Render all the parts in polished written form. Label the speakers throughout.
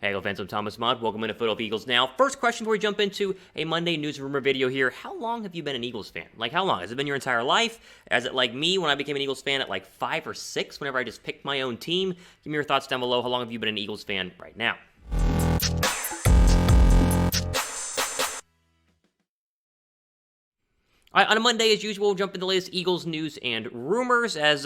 Speaker 1: Hey, Eagle fans, I'm Thomas Mott. Welcome into Philadelphia Eagles Now. First question before we jump into a Monday news rumor video here. How long have you been an Eagles fan? Like, how long? Has it been your entire life? Is it like me when I became an Eagles fan at like 5 or 6, whenever I just picked my own team? Give me your thoughts down below. How long have you been an Eagles fan right now? All right, on a Monday, as usual, we'll jump into the latest Eagles news and rumors as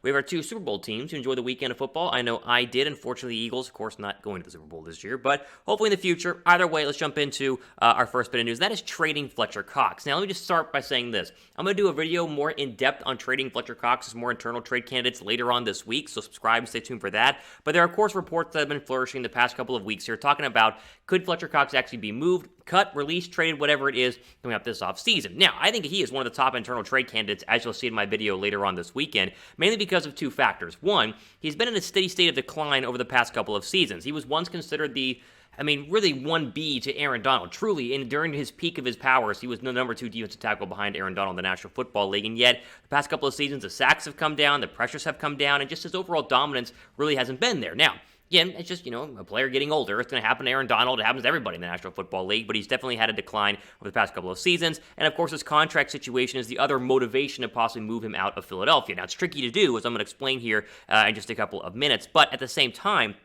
Speaker 1: we have our two Super Bowl teams who enjoy the weekend of football. I know I did. Unfortunately, the Eagles, of course, not going to the Super Bowl this year, but hopefully in the future. Either way, let's jump into our first bit of news. That is trading Fletcher Cox. Now, let me just start by saying this. I'm going to do a video more in-depth on trading Fletcher Cox as more internal trade candidates later on this week, so subscribe and stay tuned for that. But there are, of course, reports that have been flourishing the past couple of weeks here talking about could Fletcher Cox actually be moved, cut, released, traded, whatever it is, coming up this offseason. Now, I think he is one of the top internal trade candidates, as you'll see in my video later on this weekend, mainly because of two factors. One, he's been in a steady state of decline over the past couple of seasons. He was once considered really 1B to Aaron Donald. Truly, during his peak of his powers, he was the number 2 defensive tackle behind Aaron Donald in the National Football League, and yet, the past couple of seasons, the sacks have come down, the pressures have come down, and just his overall dominance really hasn't been there. Now, again, it's just, a player getting older. It's going to happen to Aaron Donald. It happens to everybody in the National Football League, but he's definitely had a decline over the past couple of seasons. And, of course, his contract situation is the other motivation to possibly move him out of Philadelphia. Now, it's tricky to do, as I'm going to explain here in just a couple of minutes. But at the same time,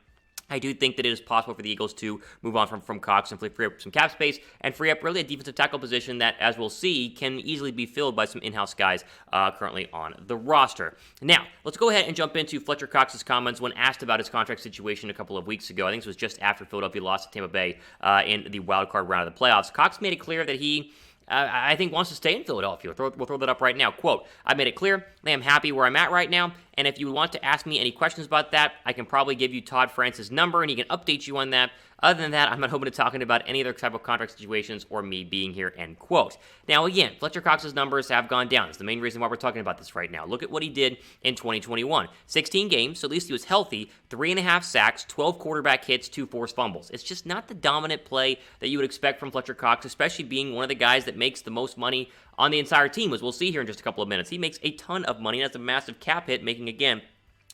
Speaker 1: I do think that it is possible for the Eagles to move on from Cox and free up some cap space and free up really a defensive tackle position that, as we'll see, can easily be filled by some in-house guys currently on the roster. Now, let's go ahead and jump into Fletcher Cox's comments when asked about his contract situation a couple of weeks ago. I think this was just after Philadelphia lost to Tampa Bay in the wild card round of the playoffs. Cox made it clear that he I think wants to stay in Philadelphia. We'll throw that up right now. Quote, "I made it clear I am happy where I'm at right now, and if you want to ask me any questions about that, I can probably give you Todd France's number, and he can update you on that. Other than that, I'm not open to talking about any other type of contract situations or me being here," end quote. Now, again, Fletcher Cox's numbers have gone down. It's the main reason why we're talking about this right now. Look at what he did in 2021. 16 games, so at least he was healthy, 3.5 sacks, 12 quarterback hits, 2 forced fumbles. It's just not the dominant play that you would expect from Fletcher Cox, especially being one of the guys that makes the most money on the entire team, as we'll see here in just a couple of minutes. He makes a ton of money, and that's a massive cap hit, making, again,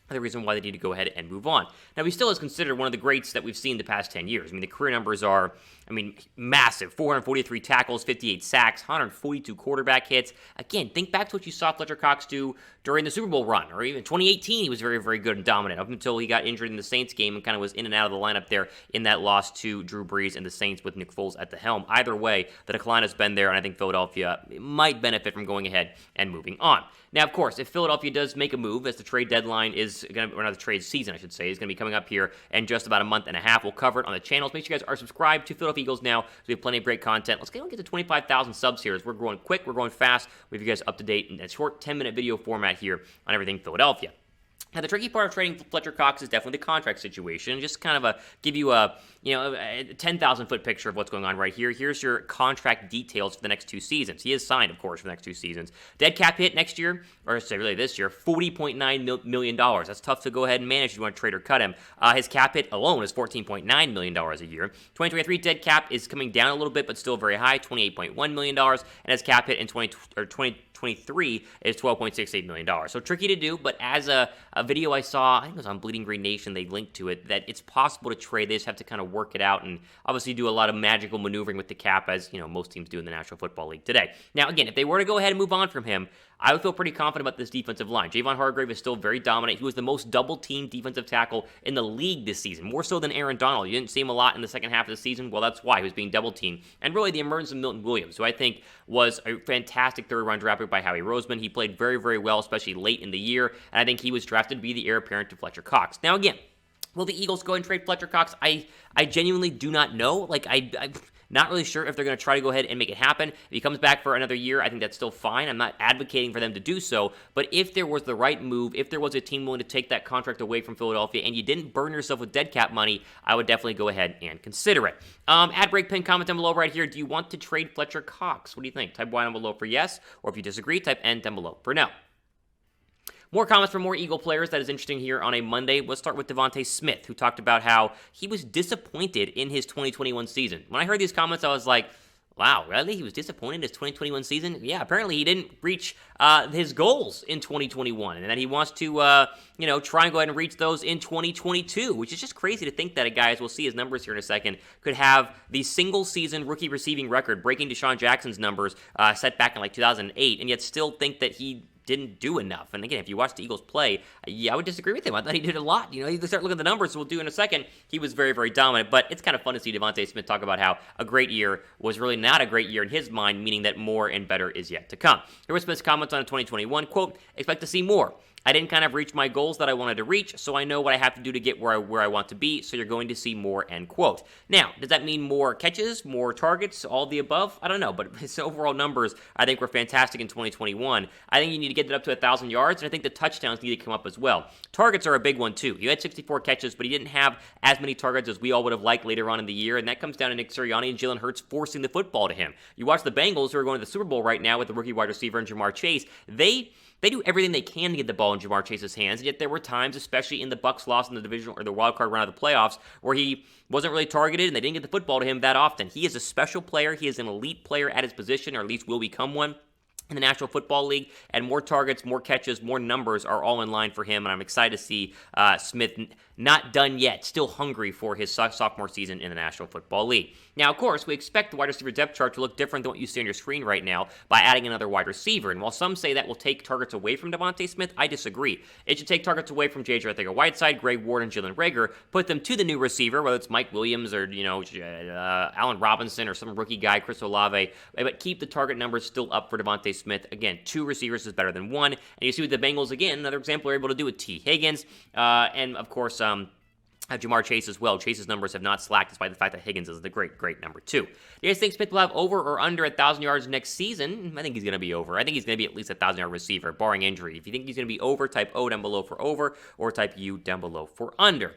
Speaker 1: the reason why they need to go ahead and move on. Now, he still is considered one of the greats that we've seen the past 10 years. The career numbers are, massive. 443 tackles, 58 sacks, 142 quarterback hits. Again, think back to what you saw Fletcher Cox do during the Super Bowl run, or even 2018, he was very, very good and dominant, up until he got injured in the Saints game and kind of was in and out of the lineup there in that loss to Drew Brees and the Saints with Nick Foles at the helm. Either way, the decline has been there, and I think Philadelphia might benefit from going ahead and moving on. Now, of course, if Philadelphia does make a move, as the trade deadline is going to, or not the trade season, I should say, is going to be coming up here in just about a month and a half. We'll cover it on the channels. Make sure you guys are subscribed to Philadelphia Eagles Now, so we have plenty of great content. Let's get to 25,000 subs here, as we're growing quick, we're growing fast. We have you guys up to date in a short 10-minute video format here on everything Philadelphia. Now, the tricky part of trading Fletcher Cox is definitely the contract situation. Just kind of give you a 10,000-foot picture of what's going on right here. Here's your contract details for the next 2 seasons. He is signed, of course, for the next 2 seasons. Dead cap hit next year, or say really this year, $40.9 million. That's tough to go ahead and manage if you want to trade or cut him. His cap hit alone is $14.9 million a year. 2023 dead cap is coming down a little bit, but still very high, $28.1 million. And his cap hit in 2023 is $12.68 million. So tricky to do, but as a video I saw, I think it was on Bleeding Green Nation, they linked to it, that it's possible to trade. They just have to kind of work it out and obviously do a lot of magical maneuvering with the cap, as most teams do in the National Football League today. Now, again, if they were to go ahead and move on from him, I would feel pretty confident about this defensive line. Javon Hargrave is still very dominant. He was the most double-teamed defensive tackle in the league this season, more so than Aaron Donald. You didn't see him a lot in the second half of the season. Well, that's why he was being double-teamed. And really, the emergence of Milton Williams, who I think was a fantastic third-round draft pick by Howie Roseman. He played very, very well, especially late in the year, and I think he was drafted to be the heir apparent to Fletcher Cox. Now, again, will the Eagles go and trade Fletcher Cox? I genuinely do not know. I'm not really sure if they're going to try to go ahead and make it happen. If he comes back for another year, I think that's still fine. I'm not advocating for them to do so, but if there was the right move, if there was a team willing to take that contract away from Philadelphia and you didn't burn yourself with dead cap money, I would definitely go ahead and consider it. Ad break pin comment down below right here. Do you want to trade Fletcher Cox? What do you think? Type Y down below for yes, or if you disagree, type N down below for no. More comments from more Eagle players that is interesting here on a Monday. Let's start with DeVonta Smith, who talked about how he was disappointed in his 2021 season. When I heard these comments, I was like, Wow, really? He was disappointed in his 2021 season? Yeah, apparently he didn't reach his goals in 2021, and that he wants to, try and go ahead and reach those in 2022, which is just crazy to think that a guy, as we'll see his numbers here in a second, could have the single-season rookie receiving record, breaking Deshaun Jackson's numbers set back in like 2008, and yet still think that he didn't do enough. And again, if you watch the Eagles play, I would disagree with him. I thought he did a lot. You start looking at the numbers, we'll do in a second. He was very, very dominant, but it's kind of fun to see DeVonta Smith talk about how a great year was really not a great year in his mind, meaning that more and better is yet to come. Here was Smith's comments on 2021, quote, expect to see more. I didn't kind of reach my goals that I wanted to reach, so I know what I have to do to get where I want to be, so you're going to see more, end quote. Now, does that mean more catches, more targets, all the above? I don't know, but his overall numbers, I think, were fantastic in 2021. I think you need to get that up to 1,000 yards, and I think the touchdowns need to come up as well. Targets are a big one, too. You had 64 catches, but he didn't have as many targets as we all would have liked later on in the year, and that comes down to Nick Sirianni and Jalen Hurts forcing the football to him. You watch the Bengals, who are going to the Super Bowl right now with the rookie wide receiver and Jamar Chase. They do everything they can to get the ball in Jamar Chase's hands, and yet there were times, especially in the Bucs loss in the divisional or the wild card round of the playoffs, where he wasn't really targeted and they didn't get the football to him that often. He is a special player. He is an elite player at his position, or at least will become one in the National Football League, and more targets, more catches, more numbers are all in line for him, and I'm excited to see Smith not done yet, still hungry for his sophomore season in the National Football League. Now, of course, we expect the wide receiver depth chart to look different than what you see on your screen right now by adding another wide receiver, and while some say that will take targets away from DeVonta Smith, I disagree. It should take targets away from J.J. Arcega-Whiteside, Greg Ward, and Jalen Reagor, put them to the new receiver, whether it's Mike Williams or, Allen Robinson or some rookie guy, Chris Olave, but keep the target numbers still up for DeVonta Smith. Again, 2 receivers is better than 1, and you see with the Bengals, again, another example they're able to do with T. Higgins, and of course, Jamar Chase as well. Chase's numbers have not slacked despite the fact that Higgins is the great number 2. Do you guys think Smith will have over or under 1,000 yards next season? I think he's going to be over. I think he's going to be at least a 1,000-yard receiver, barring injury. If you think he's going to be over, type O down below for over, or type U down below for under.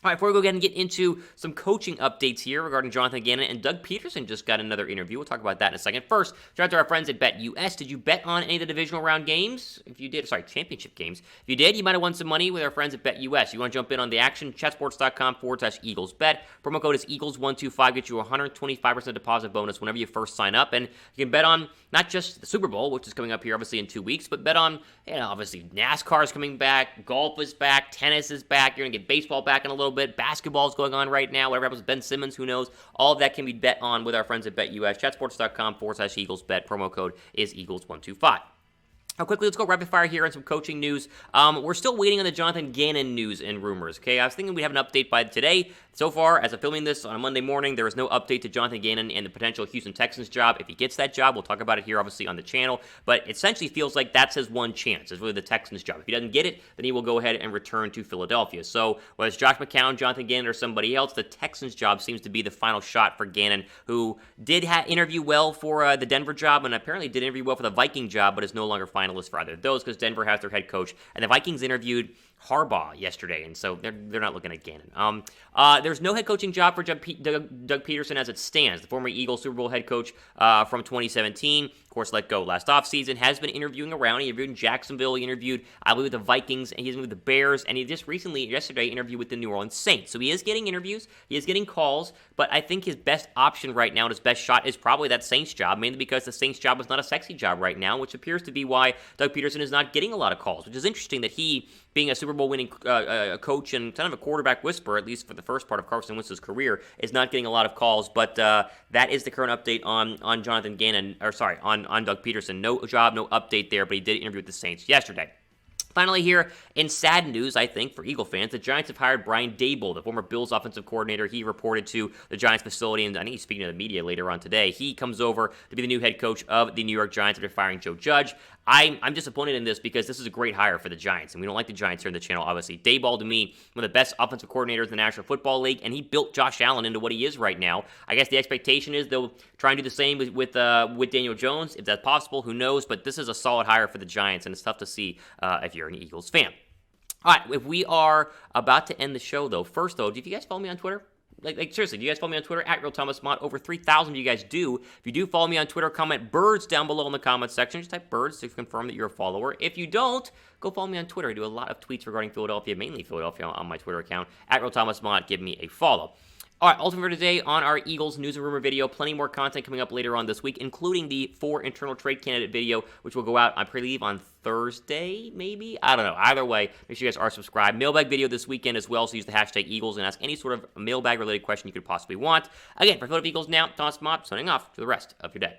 Speaker 1: All right, before we go ahead and get into some coaching updates here regarding Jonathan Gannon, and Doug Peterson just got another interview. We'll talk about that in a second. First, shout out to our friends at BetUS. Did you bet on any of the divisional round games? If you did, championship games. If you did, you might have won some money with our friends at BetUS. You want to jump in on the action? Chatsports.com/EaglesBet. Promo code is Eagles125. Get you a 125% deposit bonus whenever you first sign up. And you can bet on not just the Super Bowl, which is coming up here obviously in 2 weeks, but bet on, obviously NASCAR is coming back, golf is back, tennis is back. You're going to get baseball back in a little bit. Basketball is going on right now. Whatever happens with Ben Simmons, who knows? All of that can be bet on with our friends at BetUS. Chatsports.com/EaglesBet. Promo code is Eagles125. Now, quickly, let's go rapid fire here on some coaching news. We're still waiting on the Jonathan Gannon news and rumors, okay? I was thinking we'd have an update by today. So far, as I'm filming this on a Monday morning, there is no update to Jonathan Gannon and the potential Houston Texans job. If he gets that job, we'll talk about it here, obviously, on the channel. But it essentially feels like that's his one chance. It's really the Texans job. If he doesn't get it, then he will go ahead and return to Philadelphia. So, whether it's Josh McCown, Jonathan Gannon, or somebody else, the Texans job seems to be the final shot for Gannon, who did interview well for the Denver job, and apparently did interview well for the Viking job, but is no longer finalist for either of those, because Denver has their head coach, and the Vikings interviewed Harbaugh yesterday, and so they're not looking at Gannon. There's no head coaching job for Doug Peterson as it stands. The former Eagles Super Bowl head coach from 2017, of course, let go last offseason, has been interviewing around. He interviewed in Jacksonville. He interviewed, I believe, with the Vikings, and he's with the Bears, and he just recently, yesterday, interviewed with the New Orleans Saints. So he is getting interviews. He is getting calls, but I think his best option right now and his best shot is probably that Saints job, mainly because the Saints job is not a sexy job right now, which appears to be why Doug Peterson is not getting a lot of calls, which is interesting that he, being a Super Bowl winning coach and kind of a quarterback whisperer, at least for the first part of Carson Wentz's career, is not getting a lot of calls. But that is the current update on Jonathan Gannon, on Doug Peterson. No job, no update there, but he did interview with the Saints yesterday. Finally here, in sad news, I think, for Eagle fans, the Giants have hired Brian Daboll, the former Bills offensive coordinator. He reported to the Giants facility, and I think he's speaking to the media later on today. He comes over to be the new head coach of the New York Giants after firing Joe Judge. I'm disappointed in this because this is a great hire for the Giants, and we don't like the Giants here on the channel, obviously. Daboll, to me, one of the best offensive coordinators in the National Football League, and he built Josh Allen into what he is right now. I guess the expectation is they'll try and do the same with Daniel Jones. If that's possible, who knows? But this is a solid hire for the Giants, and it's tough to see if you're an Eagles fan. All right, if we are about to end the show, though, first, though, do you guys follow me on Twitter? Like seriously, do you guys follow me on Twitter? @RealThomasMott. Over 3,000 of you guys do. If you do follow me on Twitter, comment birds down below in the comments section. Just type birds to confirm that you're a follower. If you don't, go follow me on Twitter. I do a lot of tweets regarding Philadelphia, mainly Philadelphia, on my Twitter account. @RealThomasMott. Give me a follow. All right, ultimate for today on our Eagles news and rumor video. Plenty more content coming up later on this week, including the 4 internal trade candidate video, which will go out, I believe, on Thursday, maybe? I don't know. Either way, make sure you guys are subscribed. Mailbag video this weekend as well, so use the hashtag Eagles and ask any sort of mailbag-related question you could possibly want. Again, for Philadelphia Eagles now, Mott signing off for the rest of your day.